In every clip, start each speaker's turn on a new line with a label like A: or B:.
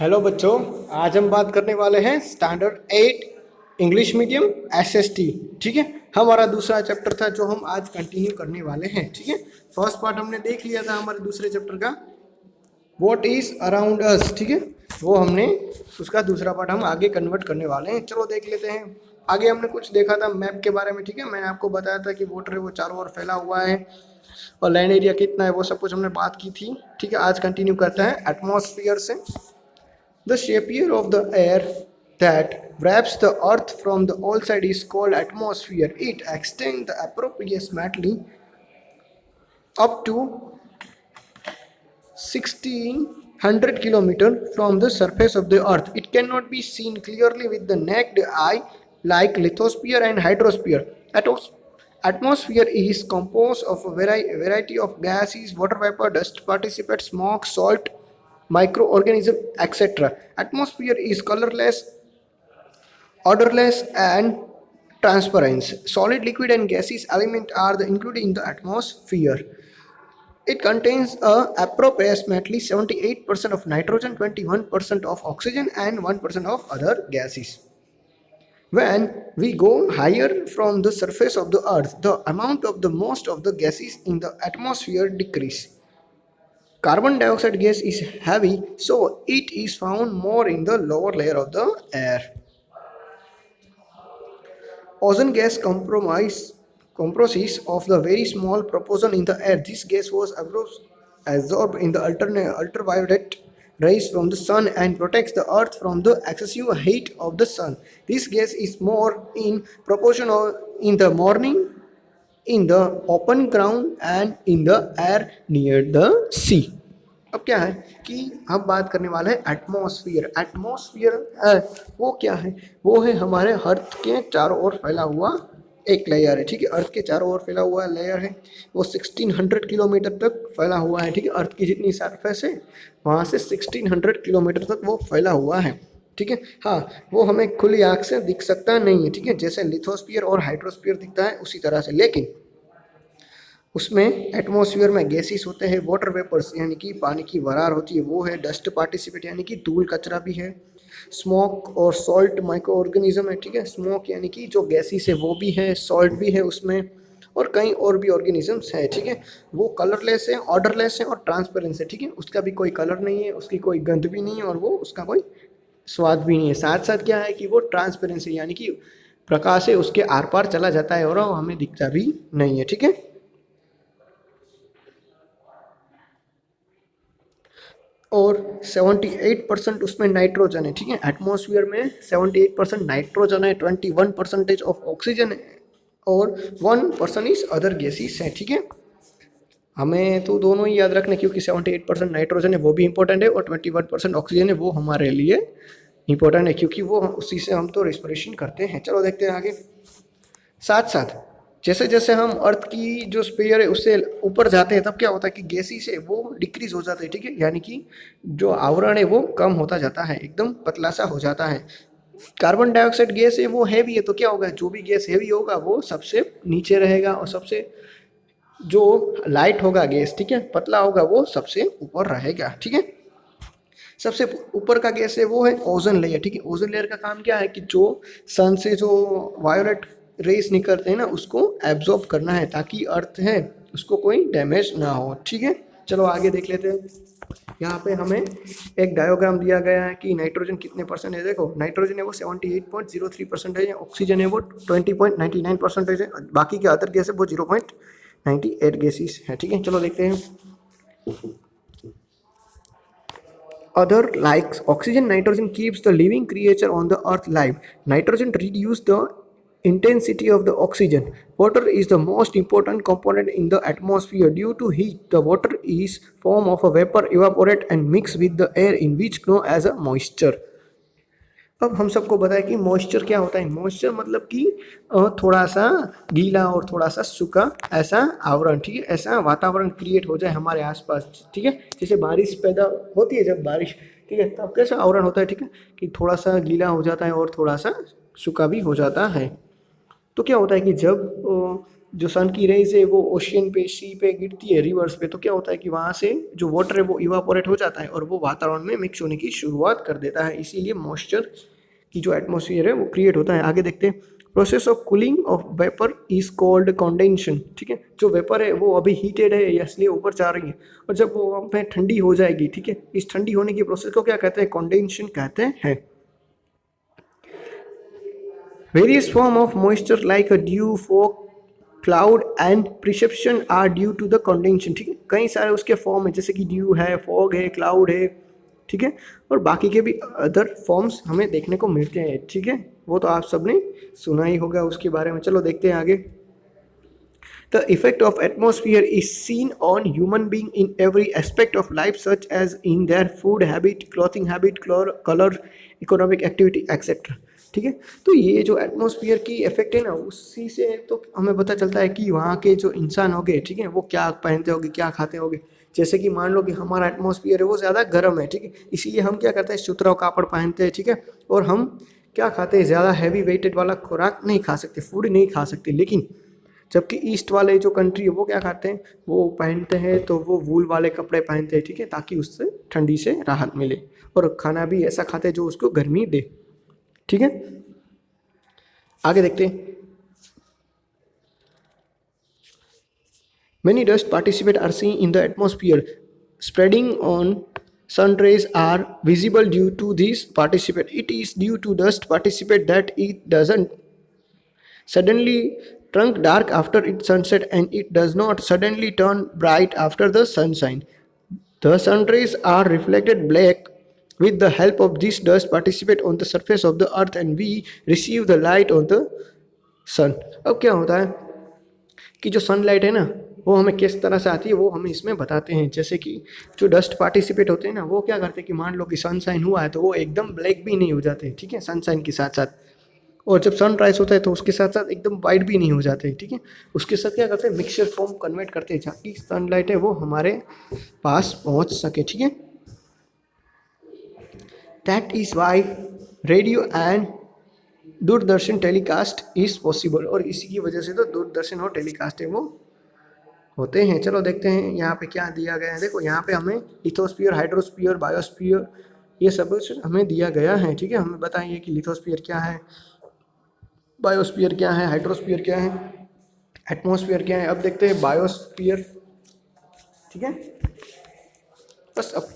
A: Hello बच्चों, आज हम बात करने वाले हैं स्टैंडर्ड 8 इंग्लिश मीडियम एसएसटी। ठीक है, हमारा दूसरा चैप्टर था जो हम आज कंटिन्यू करने वाले हैं। ठीक है, फर्स्ट पार्ट हमने देख लिया था हमारे दूसरे चैप्टर का, व्हाट इज अराउंड अस। ठीक है, वो हमने उसका दूसरा पार्ट हम आगे कन्वर्ट करने वाले हैं। चलो देख लेते हैं। आगे हमने कुछ देखा था मैप के बारे में। ठीक है, मैंने आपको बताया था कि वाटर है वो चारों ओर फैला हुआ है और लैंड एरिया कितना है वो सब कुछ हमने बात की थी। ठीक है, आज कंटिन्यू करते हैं एटमॉस्फेयर से। The shapier of the air that wraps the earth from the outside is called atmosphere. It extends approximately up to 1600 kilometers from the surface of the earth. It cannot be seen clearly with the naked eye like lithosphere and hydrosphere. Atmosphere is composed of a variety of gases, water vapor, dust particulates, smoke, salt, microorganism, etc. Atmosphere is colorless, odorless, and transparent. Solid, liquid, and gaseous elements are included in the atmosphere. It contains approximately 78% of nitrogen, 21% of oxygen, and 1% of other gases. When we go higher from the surface of the earth, the amount of the most of the gases in the atmosphere decrease. Carbon dioxide gas is heavy, so it is found more in the lower layer of the air. Ozone gas comprises of the very small proportion in the air. This gas was absorbed in the ultraviolet rays from the sun and protects the earth from the excessive heat of the sun. This gas is more in proportion in the morning, in the open ground, and in the air near the sea. अब क्या है कि हम बात करने वाले हैं atmosphere. Atmosphere वो क्या है? वो है हमारे अर्थ के चारों ओर फैला हुआ एक लेयर है। ठीक है, अर्थ के चारों ओर फैला हुआ लेयर है। वो 1600 किलोमीटर तक फैला हुआ है। ठीक है, अर्थ की जितनी सरफेस है वहाँ से 1600 किलोमीटर तक वो फैला हुआ है। ठीक है, हाँ, वो हमें खुली आँख से दिख सकता नहीं है। ठीक है, जैसे लिथोस्फीयर और हाइड्रोस्फीयर दिखता है उसी तरह से, लेकिन उसमें एटमॉस्फेयर में गैसेस होते हैं, वाटर वेपर्स यानी कि पानी की वरार होती है वो है, डस्ट पार्टिसिपेट यानी कि धूल कचरा भी है, स्मोक और सॉल्ट माइक्रो ऑर्गेनिज्म है। ठीक है, स्मोक यानी कि जो गैसेस है वो भी है, सॉल्ट भी है उसमें, और कई और भी ऑर्गेनिजम्स है। ठीक है, वो कलरलेस है, ऑर्डरलेस है और ट्रांसपेरेंस है। ठीक है, उसका भी कोई कलर नहीं है, उसकी कोई गंध भी नहीं है और वो उसका कोई स्वाद भी नहीं है। साथ साथ क्या है कि वो ट्रांसपेरेंस है यानी कि प्रकाश है उसके आर पार चला जाता है और वो हमें दिखता भी नहीं है। ठीक है, और 78% उसमें नाइट्रोजन है। ठीक है, एटमॉस्फेयर में 78% नाइट्रोजन है, 21% ऑफ ऑक्सीजन है और 1% इज अदर गैसेस है। ठीक है, हमें तो दोनों ही याद रखना क्योंकि 78% नाइट्रोजन है वो भी इंपॉर्टेंट है और 21% ऑक्सीजन है वो हमारे लिए इंपॉर्टेंट है क्योंकि वो उसी से हम तो रेस्पिरेशन करते हैं। चलो देखते हैं आगे। साथ साथ जैसे जैसे हम अर्थ की जो स्पेयर है उससे ऊपर जाते हैं तब क्या होता है कि गैसेस है वो डिक्रीज हो जाते हैं। ठीक है, यानी कि जो आवरण है वो कम होता जाता है, एकदम पतला सा हो जाता है। कार्बन डाइऑक्साइड गैस है वो हैवी है, तो क्या होगा, जो भी गैस हैवी होगा वो सबसे नीचे रहेगा और सबसे जो लाइट होगा गैस, ठीक है, पतला होगा, वो सबसे ऊपर रहेगा। ठीक है, सबसे ऊपर का गैस है वो है ओजोन लेयर। ठीक है, ओजोन लेयर का काम क्या है कि जो सन से जो वायोलेट रेस निकलते हैं ना उसको एब्जॉर्ब करना है ताकि अर्थ है उसको कोई डैमेज ना हो। ठीक है, चलो आगे देख लेते हैं। यहाँ पे हमें एक डायोग्राम दिया गया है कि नाइट्रोजन कितने परसेंट है। देखो, नाइट्रोजन है वो 78.03% है, ऑक्सीजन है वो 20.99% है, बाकी के अदर गैस है वो 0.98 गैसेस है। ठीक है, चलो देखते हैं। Other like oxygen, nitrogen keeps the living creature on the earth alive. Nitrogen reduces the intensity of the oxygen. Water is the most important component in the atmosphere. Due to heat, the water is form of a vapor evaporate and mix with the air in which known as a moisture. अब हम सबको पता है कि moisture क्या होता है। Moisture मतलब कि थोड़ा सा गीला और थोड़ा सा सूखा ऐसा आवरण। ठीक है, ऐसा वातावरण क्रिएट हो जाए हमारे आसपास। ठीक है, जैसे बारिश पैदा होती है, जब बारिश, ठीक है, तब कैसा आवरण होता है। ठीक है, कि थोड़ा सा गीला हो जाता है और थोड़ा सा सूखा भी हो जाता है। तो क्या होता है कि जब जो सन की रेज है वो ओशियन पे, सी पे गिरती है, रिवर्स पे, तो क्या होता है कि वहाँ से जो वाटर है वो इवापोरेट हो जाता है और वो वातावरण में मिक्स होने की शुरुआत कर देता है, इसीलिए मॉइस्चर की जो एटमॉस्फेयर है वो क्रिएट होता है। आगे देखते हैं, process of cooling of vapour is called condensation. ठीक है, जो वेपर है वो अभी हीटेड है इसलिए ऊपर जा रही है, और जब वो वहाँ पे ठंडी हो जाएगी, ठीक है, इस ठंडी होने की प्रोसेस को क्या कहते हैं, कंडेंशन कहते हैं। Various form of moisture like a dew, fog, cloud and precipitation are due to the condensation। ठीक है, कई सारे उसके फॉर्म है, जैसे कि ड्यू है, फॉग है, क्लाउड है, ठीक है, और बाकी के भी अदर फॉर्म्स हमें देखने को मिलते हैं। ठीक है, वो तो आप सबने सुना ही होगा उसके बारे में। चलो देखते हैं आगे। The effect of atmosphere is seen on human being in every aspect of life, such as in their food habit, clothing habit, color, economic activity, etc। ठीक है, तो ये जो एटमॉस्फेयर की इफेक्ट है ना, उसी से तो हमें पता चलता है कि वहाँ के जो इंसान होंगे, ठीक है, वो क्या पहनते होंगे, क्या खाते होंगे। जैसे कि मान लो कि हमारा एटमॉस्फेयर है वो ज़्यादा गर्म है, ठीक है, इसीलिए हम क्या करते हैं, सुतरा कापड़ पहनते हैं, ठीक है, और हम क्या खाते हैं, ज़्यादा हैवी वेटेड वाला खुराक नहीं खा सकते, फूड नहीं खा सकते। लेकिन जबकि ईस्ट वाले जो कंट्री है वो क्या खाते हैं, वो पहनते हैं तो वो वूल वाले कपड़े पहनते हैं, ठीक है, ताकि उससे ठंडी से राहत मिले, और खाना भी ऐसा खाते हैं जो उसको गर्मी दे। ठीक है, आगे देखते हैं। Many dust participate are seen in the atmosphere. Spreading on sun rays are visible due to these participate. It is due to dust participate that it doesn't suddenly turn dark after its sunset, and it does not suddenly turn bright after the sunshine. The sun rays are reflected black with the help of this dust participate on the surface of the earth, and we receive the light on the sun। अब क्या होता है कि जो sunlight है ना, वो हमें किस तरह से आती है वो हमें इसमें बताते हैं। जैसे कि जो डस्ट पार्टिसिपेट होते हैं ना, वो क्या करते हैं कि मान लो कि सनशाइन हुआ है तो वो एकदम ब्लैक भी नहीं हो जाते, ठीक है, सनशाइन के साथ साथ, और जब सनराइज होता है तो उसके साथ साथ एकदम वाइट भी नहीं हो जाते, ठीक है, उसके साथ क्या करते हैं, मिक्सचर फॉर्म कन्वर्ट करते हैं ताकि सनलाइट है वो हमारे पास पहुंच सके। ठीक है, that is why radio and Doordarshan telecast is possible, और इसी की वजह से तो दूरदर्शन और टेलीकास्ट है वो होते हैं। चलो देखते हैं यहाँ पे क्या दिया गया है। देखो यहाँ पे हमें लिथोस्फीयर, हाइड्रोस्फीयर, बायोस्फीयर, ये सब कुछ हमें दिया गया है। ठीक है, हमें बताइए कि लिथोस्फीयर क्या है, बायोस्फीयर क्या है, हाइड्रोस्फीयर क्या है, एटमॉस्फेयर क्या है। अब देखते हैं बायोस्फीयर। ठीक है, बस अब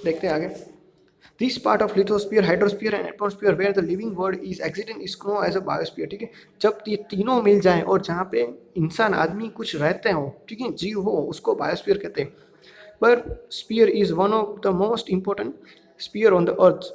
A: देखते हैं आगे। This part of lithosphere, hydrosphere and atmosphere where the living world is accident is known as a biosphere. ठीक है, जब ये तीनों मिल जाएं और जहाँ पे इंसान, आदमी कुछ रहते हो, ठीक है, जीव हो, उसको बायोस्फीयर कहते हैं। पर sphere is one of the most important sphere on the earth.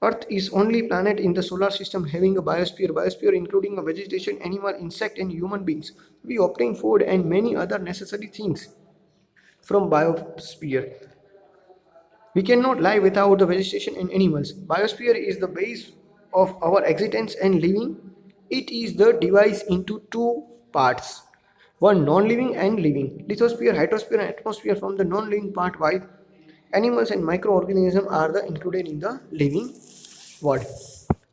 A: Earth is only planet in the solar system having a biosphere. Biosphere including a vegetation, animal, insect, and human beings. We obtain food and many other necessary things from biosphere. We cannot live without the vegetation and animals. Biosphere is the base of our existence and living. It is the device into two parts. One non-living and living. Lithosphere, hydrosphere, and atmosphere from the non-living part, while animals and microorganisms are the included in the living world.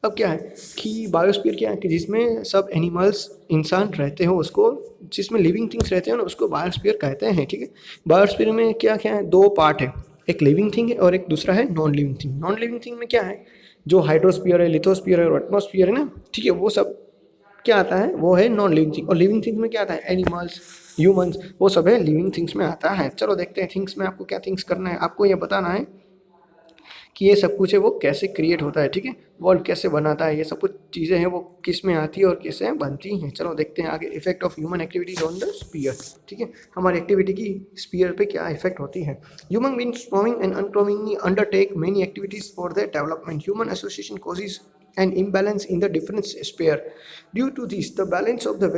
A: अब क्या है कि biosphere क्या है कि जिसमें सब animals, इंसान रहते हो, उसको, जिसमें लिविंग थिंग्स रहते हैं ना, उसको बायोस्फीयर कहते हैं। ठीक है, बायोस्फीयर में क्या क्या है, दो पार्ट है, एक लिविंग थिंग है और एक दूसरा है non living thing. Non living thing में क्या है, जो हाइड्रोस्फीयर है, लिथोस्फीयर है और एटमॉस्फीयर है ना, ठीक है, वो सब क्या आता है, वो है नॉन लिविंग थिंग। और लिविंग थिंग्स में क्या आता है, एनिमल्स, ह्यूमंस, वो सब है लिविंग थिंग्स में आता है। चलो देखते हैं थिंग्स में आपको क्या थिंग्स करना है। आपको ये बताना है कि ये सब कुछ है वो कैसे क्रिएट होता है, ठीक है, वर्ल्ड कैसे बनाता है, ये सब कुछ चीज़ें हैं वो किस में आती है और कैसे बनती हैं। चलो देखते हैं आगे। Effect of human activities on the sphere. ठीक है, हमारी एक्टिविटी की स्पीयर पे क्या इफेक्ट होती है। Human beings flowing and unflowingly undertake many activities for their development. Human association causes an imbalance in the different sphere. Due to this, the balance of the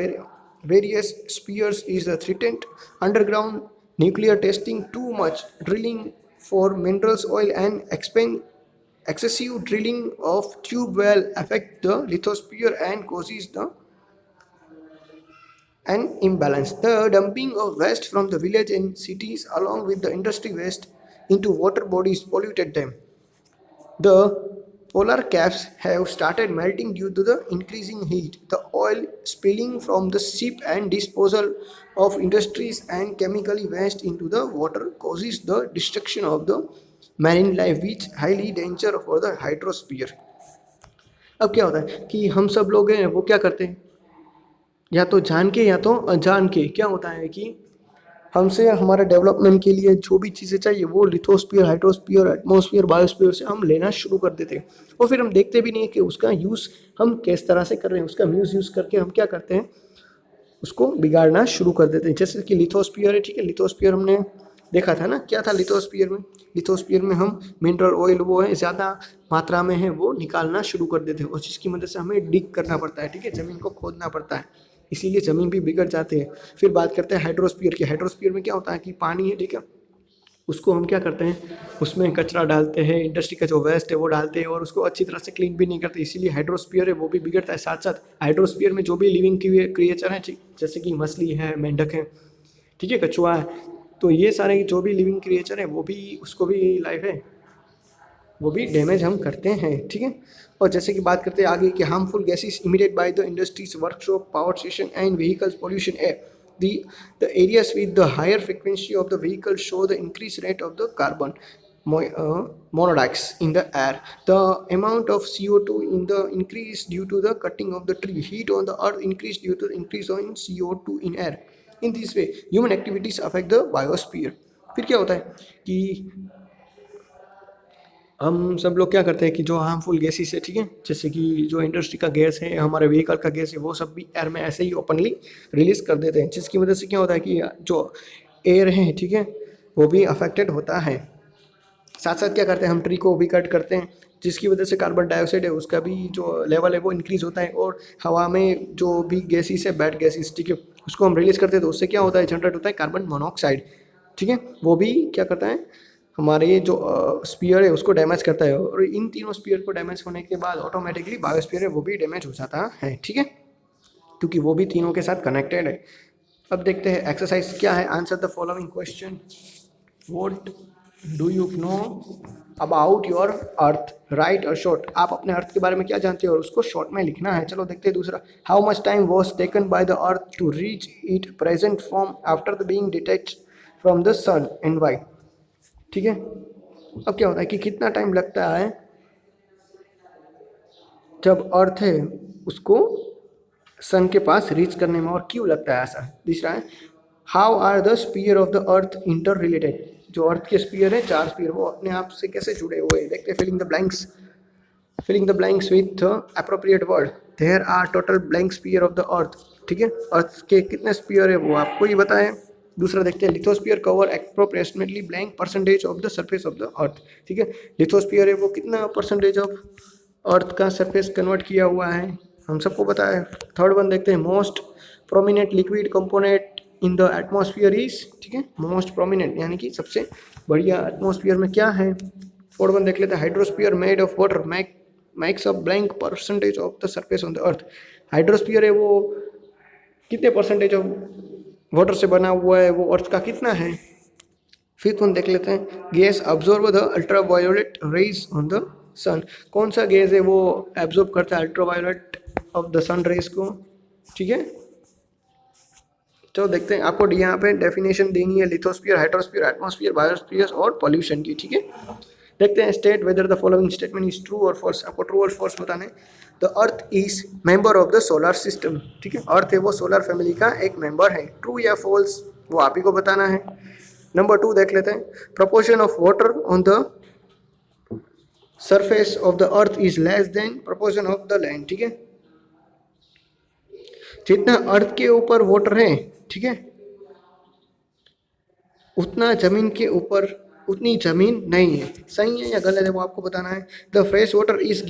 A: various spheres is threatened. Underground nuclear testing, too much drilling for minerals, oil, and excessive drilling of tube well affect the lithosphere and causes an imbalance. The dumping of waste from the village and cities along with the industry waste into water bodies polluted them. The polar caps have started melting due to the increasing heat. The oil spilling from the ship and disposal of industries and chemically waste into the water causes the destruction of the marine life, which highly danger for the hydrosphere. अब क्या होता है कि हम सब लोग हैं वो क्या करते हैं, या तो जान के या तो अनजान के क्या होता है कि हमसे हमारे डेवलपमेंट के लिए जो भी चीज़ें चाहिए वो लिथोस्फीयर, हाइड्रोस्फीयर, एटमॉस्फेयर, बायोस्फीयर से हम लेना शुरू कर देते हैं और फिर हम देखते भी नहीं है कि उसका यूज़ हम किस तरह से कर रहे हैं। उसका यूज़ करके हम क्या करते हैं, उसको बिगाड़ना शुरू कर देते हैं। जैसे कि लिथोस्फीयर है, ठीक है, लिथोस्फीयर हमने देखा था ना, क्या था लिथोस्फीयर में। लिथोस्फीयर में हम मिनरल ऑयल वो है ज़्यादा मात्रा में है वो निकालना शुरू कर देते हैं और जिसकी मदद से हमें डिग करना पड़ता है, ठीक है, ज़मीन को खोदना पड़ता है, इसीलिए ज़मीन भी बिगड़ जाती है। फिर बात करते हैं हाइड्रोस्फीयर की। हाइड्रोस्फीयर में क्या होता है कि पानी है, ठीक है, उसको हम क्या करते हैं, उसमें कचरा डालते हैं, इंडस्ट्री का जो वेस्ट है वो डालते हैं और उसको अच्छी तरह से क्लीन भी नहीं करते, इसीलिए हाइड्रोस्फीयर है वो भी बिगड़ता है। साथ साथ हाइड्रोस्फीयर में जो भी लिविंग क्रिएचर हैं, जैसे कि मछली है, मेंढक है, ठीक है, कछुआ है, तो ये सारे जो भी लिविंग क्रिएचर है वो भी, उसको भी लाइफ है, वो भी डैमेज हम करते हैं, ठीक है। और जैसे कि बात करते हैं आगे कि harmful gases emitted by the industries, workshop, power station and vehicles pollution air. The areas with the higher frequency of the vehicle show the increased rate of the carbon monoxide in the air. The amount of CO2 in the increase due to the cutting of the tree. Heat on the earth increase due to the increase in CO2 in air. In this way, human activities affect the biosphere. फिर क्या होता है कि हम सब लोग क्या करते हैं कि जो हार्मफुल गैसेस है, ठीक है, जैसे कि जो इंडस्ट्री का गैस है, हमारे व्हीकल का गैस है, वो सब भी एयर में ऐसे ही ओपनली रिलीज कर देते हैं, जिसकी वजह से क्या होता है कि जो एयर है, ठीक है, वो भी अफेक्टेड होता है। साथ साथ क्या करते हैं, हम ट्री को भी कट करते हैं, जिसकी वजह से कार्बन डाइऑक्साइड है उसका भी जो लेवल है वो इंक्रीज़ होता है और हवा में जो भी गैसेस है, बैड गैसेस, ठीक है, उसको हम रिलीज़ करते हैं तो उससे क्या होता है, जनरेट होता है कार्बन मोनोऑक्साइड, ठीक है, वो भी क्या करता है, हमारे ये जो स्पीयर है उसको डैमेज करता है और इन तीनों स्पीयर को डैमेज होने के बाद ऑटोमेटिकली बायोस्फीयर है वो भी डैमेज हो जाता है, ठीक है, क्योंकि वो भी तीनों के साथ कनेक्टेड है। अब देखते हैं एक्सरसाइज क्या है। Answer the following question. What do you know about your earth, right और शॉर्ट। आप अपने अर्थ के बारे में क्या जानते हो और उसको शॉर्ट में लिखना है। चलो देखते हैं दूसरा। How much time was taken by the earth to reach it present form after the being detached from the sun and why, ठीक है। अब क्या होता है कि कितना टाइम लगता है जब अर्थ है उसको सन के पास रीच करने में और क्यों लगता है ऐसा। तीसरा है how are the sphere of the earth interrelated. जो अर्थ के स्पीयर है, चार स्पीयर, वो अपने आप से कैसे जुड़े हुए हैं। देखते हैं filling the blanks with appropriate word. There are total blank sphere of the earth, ठीक है, अर्थ के कितने स्पीयर है वो आपको ही बताएं। दूसरा देखते हैं lithosphere cover appropriately blank percentage of the surface of the earth, ठीक है, लिथोस्फीयर है वो कितना परसेंटेज ऑफ अर्थ का सरफेस कन्वर्ट किया हुआ है, हम सबको पता है। थर्ड वन देखते हैं most prominent liquid component in the atmosphere is, ठीक है, मोस्ट प्रोमिनेंट यानी कि सबसे बढ़िया एटमॉस्फेयर में क्या है। फोर्थ वन देख लेते हैं hydrosphere made of water makes a blank percentage of the surface on the earth. Hydrosphere है वो कितने परसेंटेज ऑफ वाटर से बना हुआ है, वो अर्थ का कितना है। फिफ्थ वन देख लेते हैं gas absorb the ultraviolet rays on the sun. कौन सा गैस है वो एब्जॉर्ब करता है ultraviolet of the sun rays को, ठीक है। तो देखते हैं, आपको यहाँ पे डेफिनेशन देनी है लिथोस्फीयर, हाइड्रोस्फीयर, एटमॉस्फेयर, बायोस्फीयर और पॉल्यूशन की, ठीक है। देखते हैं state whether the following statement is true और फॉल्स। आपको ट्रू और फॉल्स बताना है। The earth is member of the solar system, ठीक है, अर्थ है वो सोलर फैमिली का एक मेंबर है। ट्रू या फॉल्स वो आप ही को बताना है। नंबर 2 देख लेते हैं proportion of water on the surface of the earth is less than proportion of the land, ठीक है, जितना अर्थ के ऊपर वाटर है, ठीक है, उतना जमीन के ऊपर उतनी जमीन नहीं है। सही है या गलत है वो आपको बताना है। The fresh water is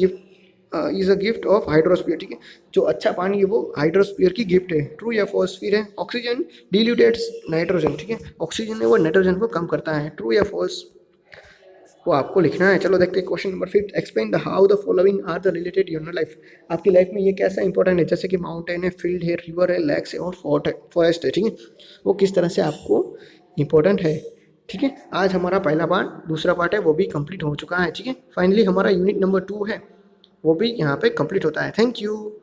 A: a gift of hydrosphere, ठीक है, जो अच्छा पानी है वो हाइड्रोस्फीयर की गिफ्ट है। ट्रू या फॉल्स। फिर है ऑक्सीजन डिल्यूटेड्स नाइट्रोजन, ठीक है, ऑक्सीजन है वो नाइट्रोजन को कम करता है। ट्रू या फॉल्स वो आपको लिखना है। चलो देखते हैं question number 5। Explain the how the following are the related your life. आपकी लाइफ में ये कैसा इंपॉर्टेंट है, जैसे कि माउंटेन है, फील्ड है, रिवर है, लेक्स है और फॉरेस्ट है, ठीक है, वो किस तरह से आपको इंपॉर्टेंट है। ठीक है, आज हमारा पहला पार्ट, दूसरा पार्ट है वो भी कंप्लीट हो चुका है। ठीक है, फाइनली हमारा यूनिट नंबर 2 है वो भी यहाँ पे कंप्लीट होता है। Thank you.